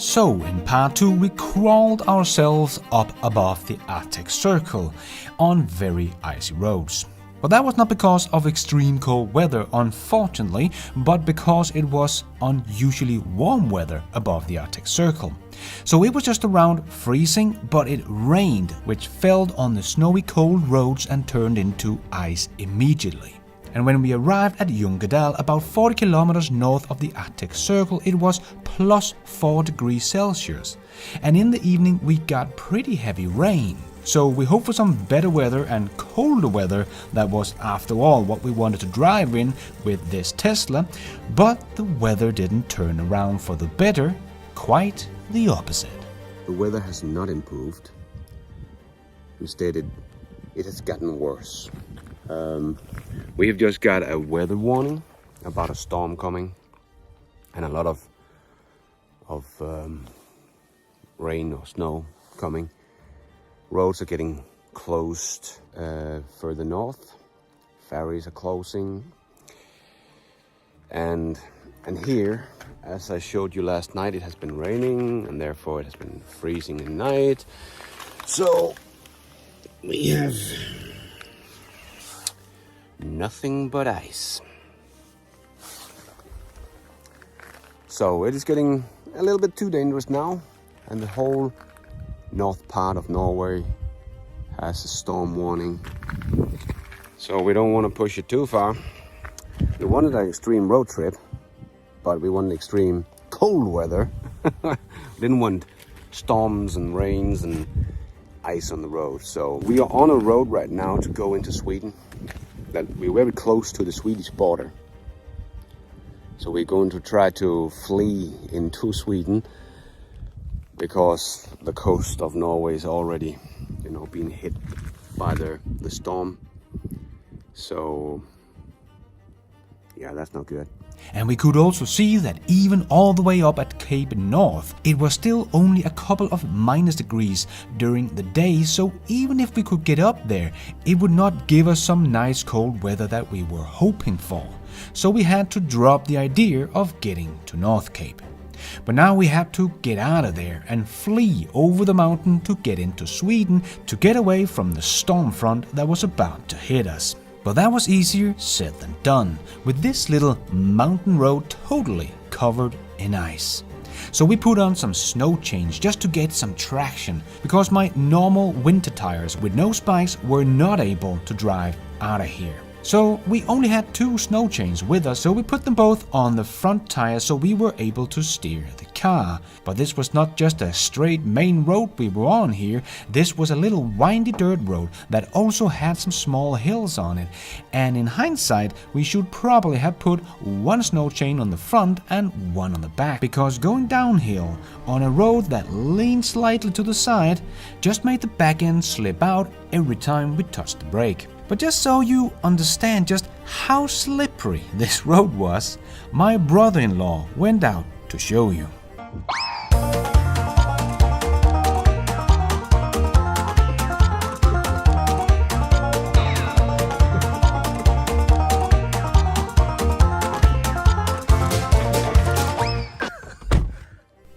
So in part 2 we crawled ourselves up above the Arctic Circle on very icy roads. But that was not because of extreme cold weather, unfortunately, but because it was unusually warm weather above the Arctic Circle. So it was just around freezing, but it rained, which fell on the snowy cold roads and turned into ice immediately. And when we arrived at Ljungedal, about 40 kilometers north of the Arctic Circle, it was plus 4 degrees Celsius. And in the evening we got pretty heavy rain. So we hoped for some better weather and colder weather. That was, after all, what we wanted to drive in with this Tesla. But the weather didn't turn around for the better, quite the opposite. The weather has not improved. Instead, it has gotten worse. We have just got a weather warning about a storm coming and a lot of rain or snow coming. Roads are getting closed further north. Ferries are closing. And here, as I showed you last night, it has been raining and therefore it has been freezing at night. So we have nothing but ice. So it is getting a little bit too dangerous now, and the whole north part of Norway has a storm warning. So we don't want to push it too far. We wanted an extreme road trip, but we wanted extreme cold weather. Didn't want storms and rains and ice on the road. So we are on a road right now to go into Sweden. That we're very close to the Swedish border. So we're going to try to flee into Sweden because the coast of Norway is already, being hit by the storm. So yeah, that's not good. And we could also see that even all the way up at Cape North, it was still only a couple of minus degrees during the day, so even if we could get up there, it would not give us some nice cold weather that we were hoping for. So we had to drop the idea of getting to North Cape. But now we had to get out of there and flee over the mountain to get into Sweden to get away from the storm front that was about to hit us. But that was easier said than done, with this little mountain road totally covered in ice. So we put on some snow chains just to get some traction, because my normal winter tires with no spikes were not able to drive out of here. So we only had 2 snow chains with us, so we put them both on the front tires so we were able to steer the car. But this was not just a straight main road we were on here, this was a little windy dirt road that also had some small hills on it. And in hindsight, we should probably have put 1 snow chain on the front and 1 on the back, because going downhill on a road that leaned slightly to the side just made the back end slip out every time we touched the brake. But just so you understand just how slippery this road was, my brother-in-law went out to show you.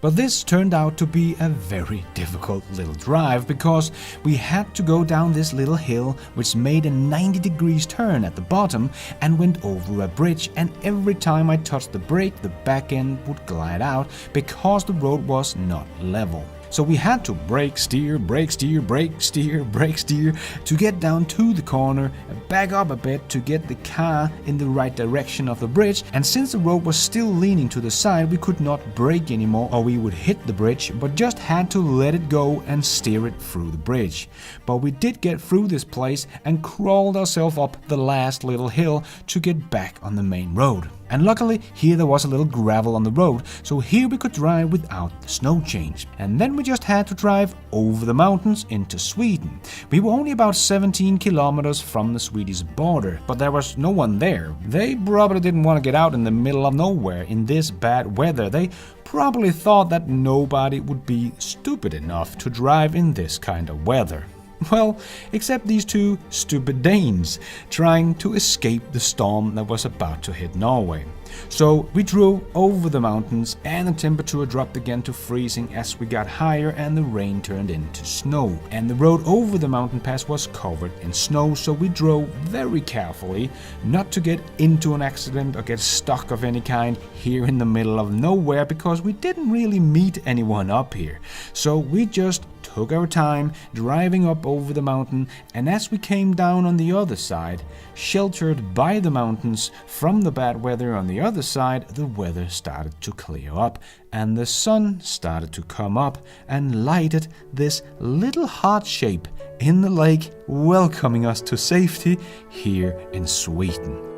But this turned out to be a very difficult little drive, because we had to go down this little hill which made a 90 degrees turn at the bottom and went over a bridge, and every time I touched the brake the back end would glide out because the road was not level. So we had to brake steer, brake steer, brake steer, brake steer to get down to the corner, back up a bit to get the car in the right direction of the bridge. And since the road was still leaning to the side, we could not brake anymore or we would hit the bridge, but just had to let it go and steer it through the bridge. But we did get through this place and crawled ourselves up the last little hill to get back on the main road. And luckily here there was a little gravel on the road, so here we could drive without the snow change. And then we just had to drive over the mountains into Sweden. We were only about 17 kilometers from the Swedish border, but there was no one there. They probably didn't want to get out in the middle of nowhere in this bad weather. They probably thought that nobody would be stupid enough to drive in this kind of weather. Well, except these two stupid Danes trying to escape the storm that was about to hit Norway. So we drove over the mountains and the temperature dropped again to freezing as we got higher and the rain turned into snow. And the road over the mountain pass was covered in snow, so we drove very carefully not to get into an accident or get stuck of any kind here in the middle of nowhere, because we didn't really meet anyone up here. So we just took our time driving up over the mountain, and as we came down on the other side, sheltered by the mountains from the bad weather on the other side, the weather started to clear up and the sun started to come up and lighted this little heart shape in the lake, welcoming us to safety here in Sweden.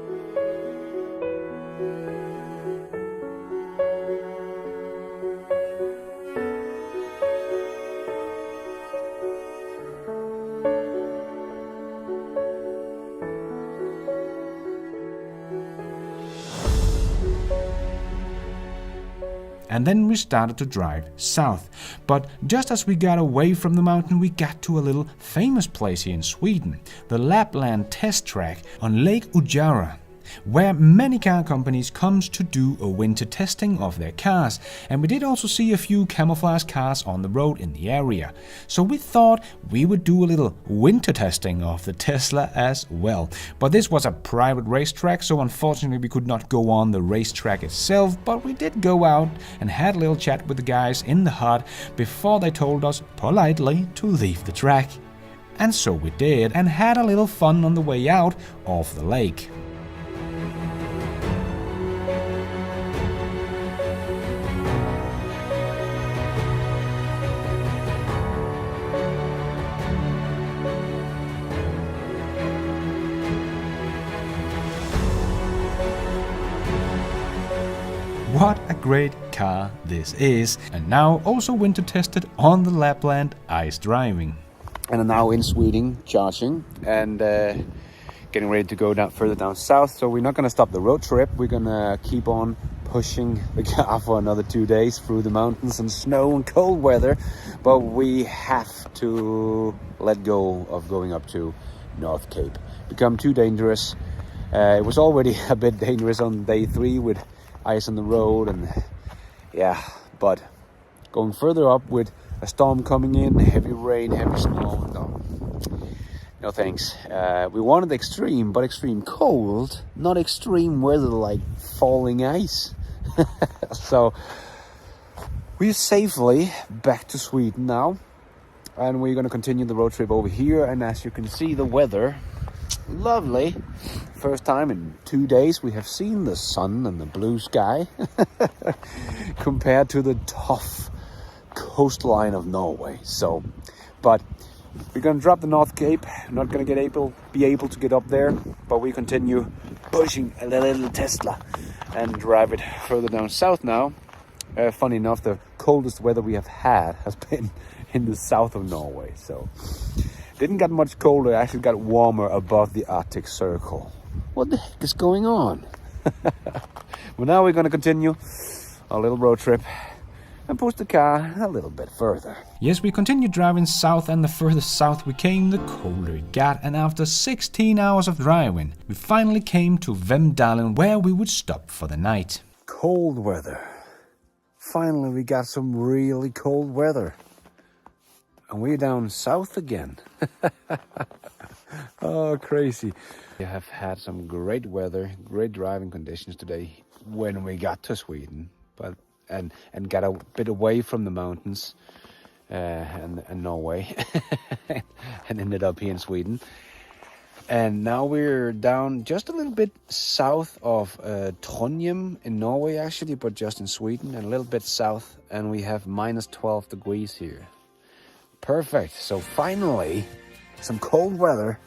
And then we started to drive south. But just as we got away from the mountain, we got to a little famous place here in Sweden, the Lapland test track on Lake Ujara, where many car companies comes to do a winter testing of their cars, and we did also see a few camouflage cars on the road in the area. So we thought we would do a little winter testing of the Tesla as well. But this was a private racetrack, so unfortunately we could not go on the racetrack itself, but we did go out and had a little chat with the guys in the hut before they told us politely to leave the track. And so we did, and had a little fun on the way out of the lake. What a great car this is, and now also winter tested on the Lapland ice driving. And I'm now in Sweden charging and getting ready to go down further down south. So we're not going to stop the road trip. We're going to keep on pushing the car for another 2 days through the mountains and snow and cold weather. But we have to let go of going up to North Cape. Become too dangerous. It was already a bit dangerous on day 3 with ice on the road, and yeah, but going further up with a storm coming in, heavy rain, heavy snow, no thanks. We wanted extreme, but extreme cold, not extreme weather like falling ice. So we're safely back to Sweden now, and we're going to continue the road trip over here. And as you can see, the weather lovely. First time in 2 days we have seen the sun and the blue sky compared to the tough coastline of Norway. So, but we're gonna drop the North Cape. Not gonna be able to get up there, but we continue pushing a little Tesla and drive it further down south now. Funny enough, the coldest weather we have had has been in the south of Norway. So didn't get much colder, it actually got warmer above the Arctic Circle. What the heck is going on? Well, now we're going to continue our little road trip and push the car a little bit further. Yes, we continued driving south, and the further south we came, the colder it got. And after 16 hours of driving, we finally came to Vemdalen, where we would stop for the night. Cold weather. Finally, we got some really cold weather. And we're down south again. Oh, crazy. We have had some great weather, great driving conditions today when we got to Sweden, but and got a bit away from the mountains and Norway and ended up here in Sweden. And now we're down just a little bit south of Trondheim in Norway actually, but just in Sweden, and a little bit south, and we have minus 12 degrees here. Perfect. So finally, some cold weather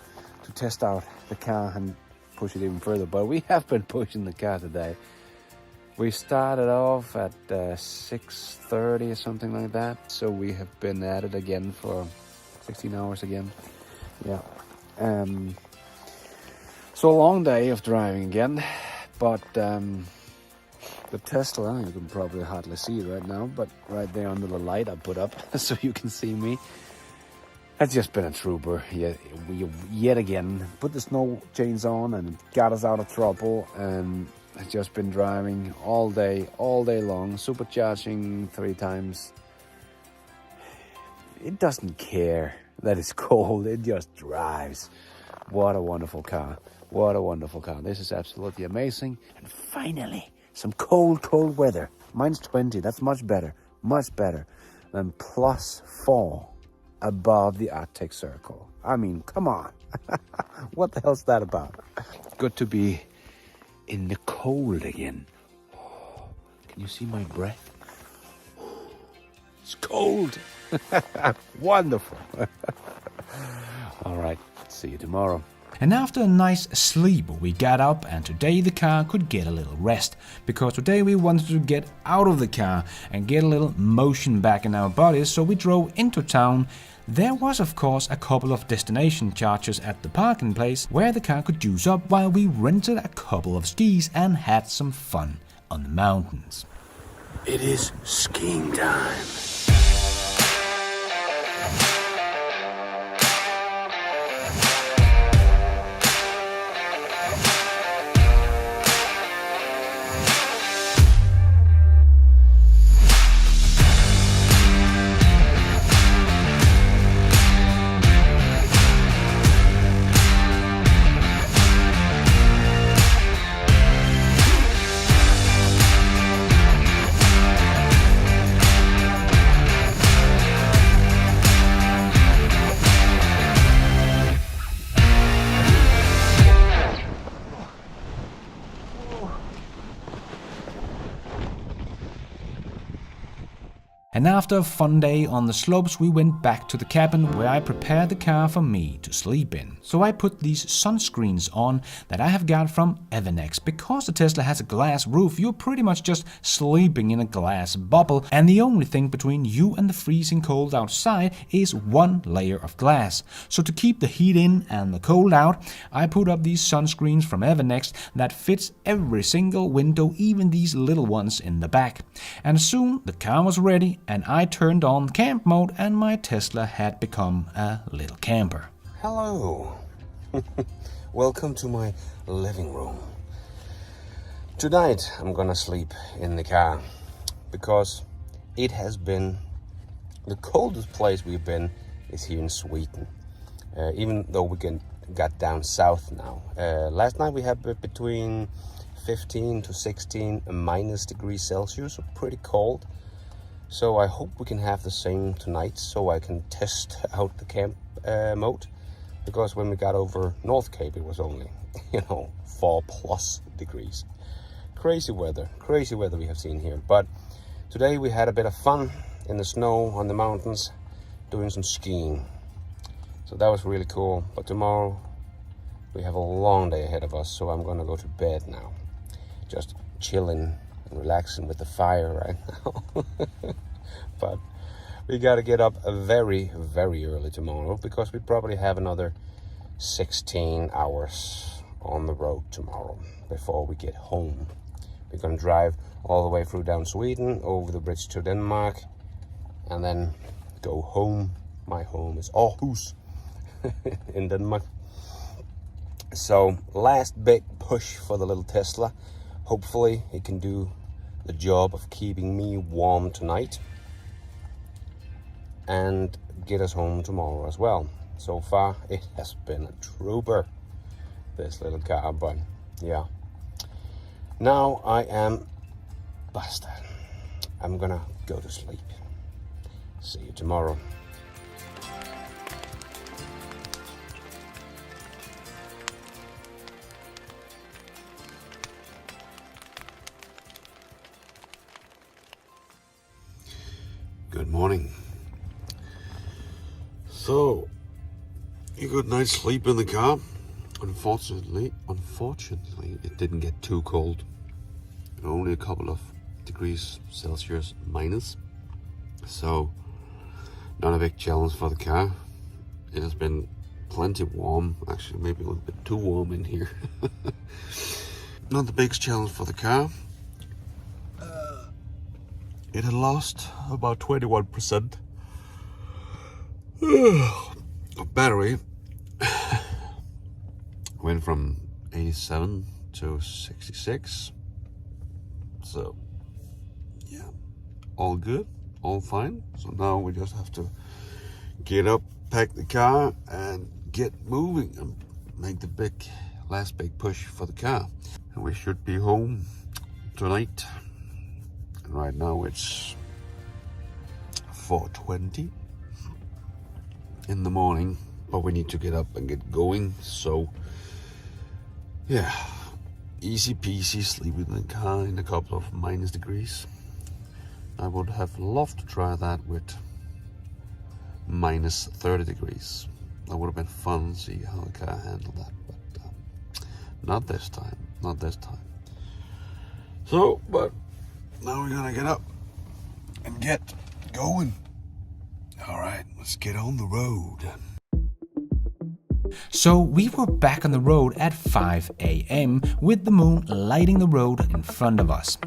to test out the car and push it even further. But we have been pushing the car today. We started off at 6:30 or something like that. So we have been at it again for 16 hours again. Yeah. So a long day of driving again. But the Tesla, you can probably hardly see it right now, but right there under the light I put up so you can see me. It's just been a trooper. We yet again put the snow chains on and got us out of trouble. And I've just been driving all day long, supercharging 3 times. It doesn't care that it's cold. It just drives. What a wonderful car. What a wonderful car. This is absolutely amazing. And finally, some cold weather. Minus 20. That's much better than plus 4 above the Arctic Circle. I mean, come on. What the hell's that about? Good to be in the cold again. Can you see my breath? It's cold. Wonderful. All right, see you tomorrow. And after a nice sleep, we got up, and today the car could get a little rest, because today we wanted to get out of the car and get a little motion back in our bodies, so we drove into town. There was of course a couple of destination chargers at the parking place where the car could use up while we rented a couple of skis and had some fun on the mountains. It is skiing time. And after a fun day on the slopes, we went back to the cabin where I prepared the car for me to sleep in. So I put these sunscreens on that I have got from Evernex. Because the Tesla has a glass roof, you're pretty much just sleeping in a glass bubble, and the only thing between you and the freezing cold outside is one layer of glass. So to keep the heat in and the cold out, I put up these sunscreens from Evernex that fits every single window, even these little ones in the back. And soon the car was ready, and I turned on camp mode, and my Tesla had become a little camper. Hello. Welcome to my living room. Tonight I'm gonna sleep in the car because it has been the coldest place we've been is here in Sweden. Even though we got down south now. Last night we had between 15 to 16 minus degrees Celsius, so pretty cold. So I hope we can have the same tonight, so I can test out the camp mode. Because when we got over North Cape, it was only, 4+ degrees. Crazy weather we have seen here. But today we had a bit of fun in the snow on the mountains, doing some skiing. So that was really cool. But tomorrow we have a long day ahead of us, so I'm gonna go to bed now. Just chilling and relaxing with the fire right now. But we gotta get up very, very early tomorrow because we probably have another 16 hours on the road tomorrow before we get home. We're gonna drive all the way through down Sweden, over the bridge to Denmark, and then go home. My home is Aarhus in Denmark. So last big push for the little Tesla. Hopefully it can do the job of keeping me warm tonight and get us home tomorrow as well. So far it has been a trooper, this little car, but yeah. Now I am busted. I'm gonna go to sleep. See you tomorrow. Good morning. So, a good night's sleep in the car. Unfortunately, it didn't get too cold. Only a couple of degrees Celsius minus. So, not a big challenge for the car. It has been plenty warm. Actually, maybe a little bit too warm in here. Not the biggest challenge for the car. It had lost about 21%. of battery went from 87 to 66. So yeah, all good, all fine. So now we just have to get up, pack the car, and get moving and make the last big push for the car. And we should be home tonight. And right now it's 4:20 in the morning, but we need to get up and get going. So yeah, easy peasy, sleep in the car in a couple of minus degrees. I would have loved to try that with minus 30 degrees. That would have been fun to see how the car handled that, but not this time, not this time. So, but now we're gonna get up and get going. All right, let's get on the road. So we were back on the road at 5 a.m. with the moon lighting the road in front of us.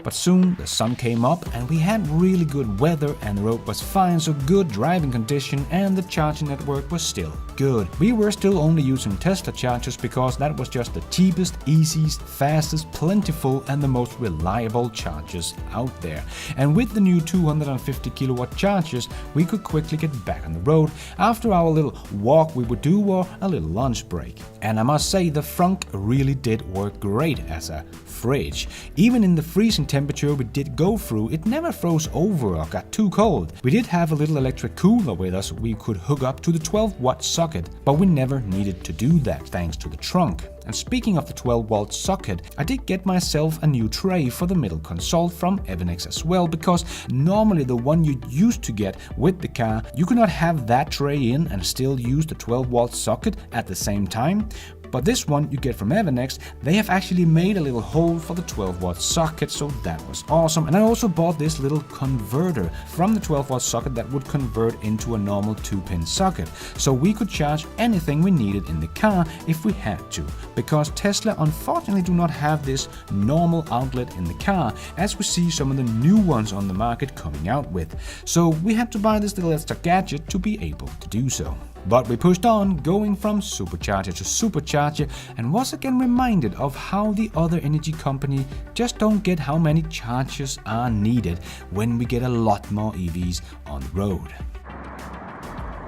But soon the sun came up and we had really good weather and the road was fine, so good driving condition and the charging network was still good. We were still only using Tesla chargers because that was just the cheapest, easiest, fastest, plentiful and the most reliable chargers out there. And with the new 250 kilowatt chargers, we could quickly get back on the road after our little walk we would do or a little lunch break. And I must say the frunk really did work great as a fridge. Even in the freezing temperature we did go through, it never froze over or got too cold. We did have a little electric cooler with us we could hook up to the 12-watt socket, but we never needed to do that thanks to the trunk. And speaking of the 12-volt socket, I did get myself a new tray for the middle console from Evanex as well, because normally the one you used to get with the car, you could not have that tray in and still use the 12-volt socket at the same time. But this one you get from Evanex, they have actually made a little hole for the 12-watt socket, so that was awesome. And I also bought this little converter from the 12-watt socket that would convert into a normal 2-pin socket, so we could charge anything we needed in the car if we had to, because Tesla unfortunately do not have this normal outlet in the car, as we see some of the new ones on the market coming out with. So we had to buy this little extra gadget to be able to do so. But we pushed on, going from supercharger to supercharger, and was again reminded of how the other energy company just don't get how many chargers are needed when we get a lot more EVs on the road.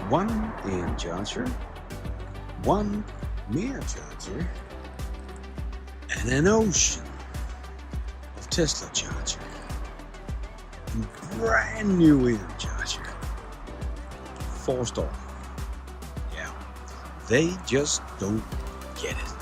One AM charger, one mirror charger, and an ocean of Tesla charger. Brand new AM charger. 4-star. They just don't get it.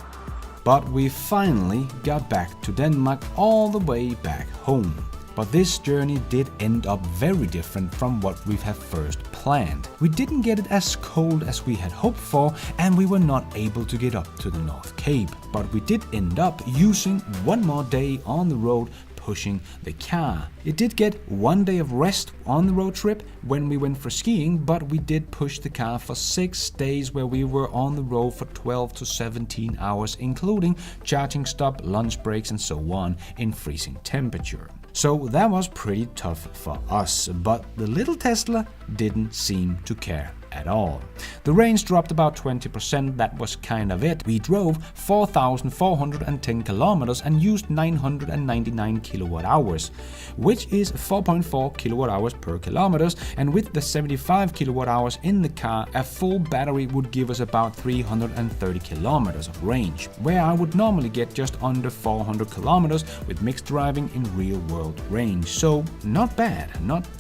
But we finally got back to Denmark all the way back home. But this journey did end up very different from what we had first planned. We didn't get it as cold as we had hoped for, and we were not able to get up to the North Cape. But we did end up using one more day on the road pushing the car. It did get one day of rest on the road trip when we went for skiing, but we did push the car for 6 days where we were on the road for 12 to 17 hours, including charging stop, lunch breaks and so on in freezing temperature. So that was pretty tough for us, but the little Tesla didn't seem to care at all. The range dropped about 20%, that was kind of it. We drove 4,410 kilometers and used 999 kilowatt hours, which is 4.4 kilowatt hours per kilometers, and with the 75 kilowatt hours in the car, a full battery would give us about 330 kilometers of range, where I would normally get just under 400 kilometers with mixed driving in real world range. So not bad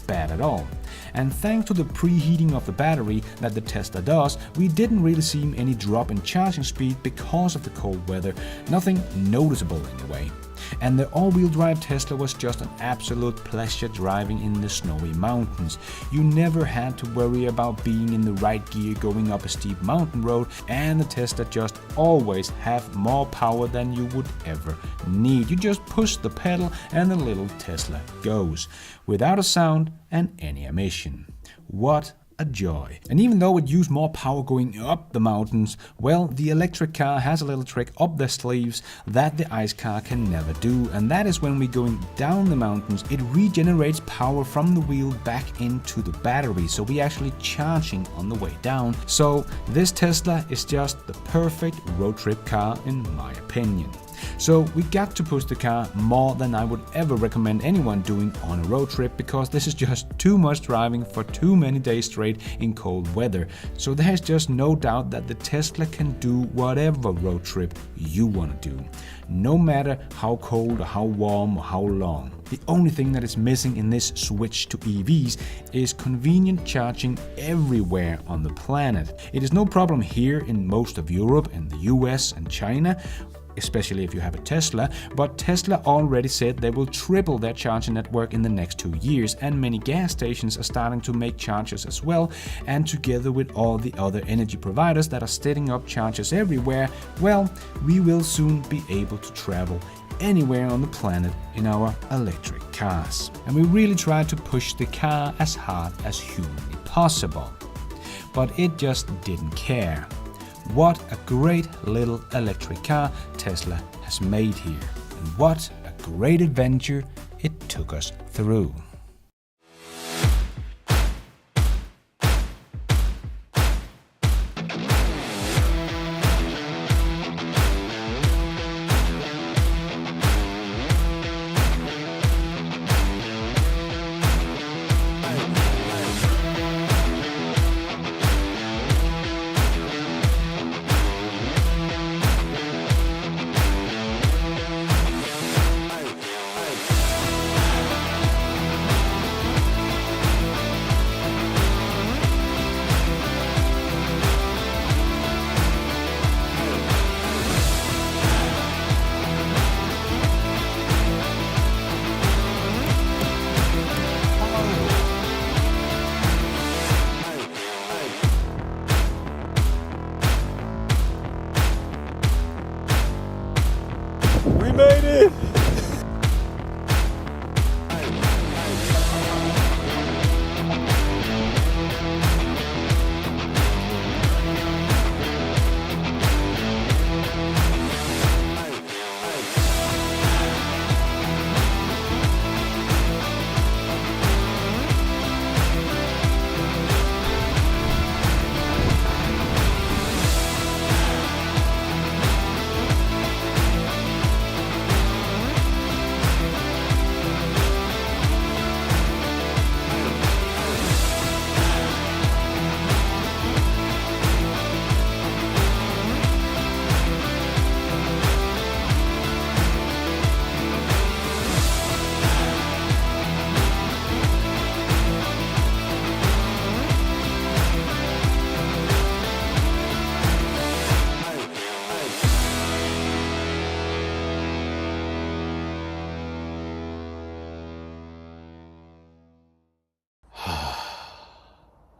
at all. And thanks to the preheating of the battery that the Tesla does, we didn't really see any drop in charging speed because of the cold weather, nothing noticeable anyway. And the all-wheel drive Tesla was just an absolute pleasure driving in the snowy mountains. You never had to worry about being in the right gear going up a steep mountain road, and the Tesla just always have more power than you would ever need. You just push the pedal and the little Tesla goes, without a sound and any emission. What a joy. And even though it used more power going up the mountains, well, the electric car has a little trick up their sleeves that the ice car can never do, and that is when we're going down the mountains, it regenerates power from the wheel back into the battery, so we're actually charging on the way down. So this Tesla is just the perfect road trip car in my opinion. So we got to push the car more than I would ever recommend anyone doing on a road trip, because this is just too much driving for too many days straight in cold weather. So there's just no doubt that the Tesla can do whatever road trip you want to do, no matter how cold or how warm or how long. The only thing that is missing in this switch to EVs is convenient charging everywhere on the planet. It is no problem here in most of Europe and the US and China, especially if you have a Tesla, but Tesla already said they will triple their charging network in the next 2 years, and many gas stations are starting to make chargers as well, and together with all the other energy providers that are setting up chargers everywhere, well, we will soon be able to travel anywhere on the planet in our electric cars. And we really try to push the car as hard as humanly possible. But it just didn't care. What a great little electric car Tesla has made here, and what a great adventure it took us through. We made it!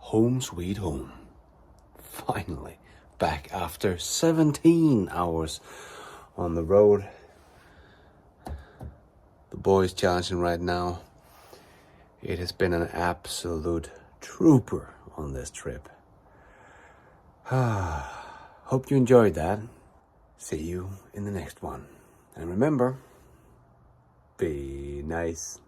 Home sweet home. Finally back after 17 hours on the road. The boy's charging right now. It has been an absolute trooper on this trip. Hope you enjoyed that. See you in the next one. And remember, be nice.